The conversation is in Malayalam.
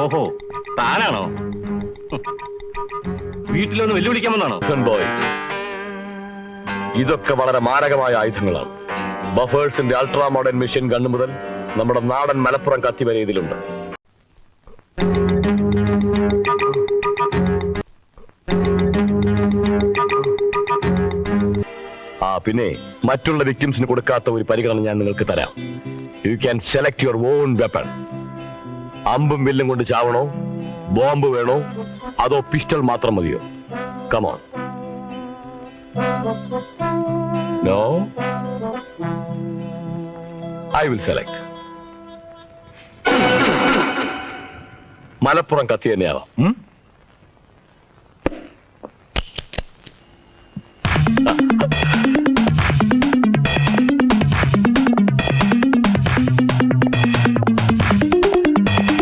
ഓഹോ, താനാണോ? വീട്ടിലൊന്ന് വെല്ലുവിളിക്കാൻ വന്നാണോ? ബോയ്, ഇതൊക്കെ വളരെ മാരകമായ ആയുധങ്ങളാണ്. ബഫേഴ്സിന്റെ അൾട്രാ മോഡേൺ മെഷീൻ ഗണ്ണ് മുതൽ നമ്മുടെ നാടൻ മലപ്പുറം കത്തി വരെ ഇതിലുണ്ട്. പിന്നെ മറ്റുള്ള വിക്ടിംസിന് കൊടുക്കാത്ത ഒരു പരിഗണന ഞാൻ നിങ്ങൾക്ക് തരാം. You can select your own weapon. അമ്പും വില്ലും കൊണ്ട് ചാവണോ, ബോംബ് വേണോ, അതോ പിസ്റ്റൾ മാത്രം മതിയോ? Come on. No, I will select. Malappuram കത്തി തന്നെയാവാം.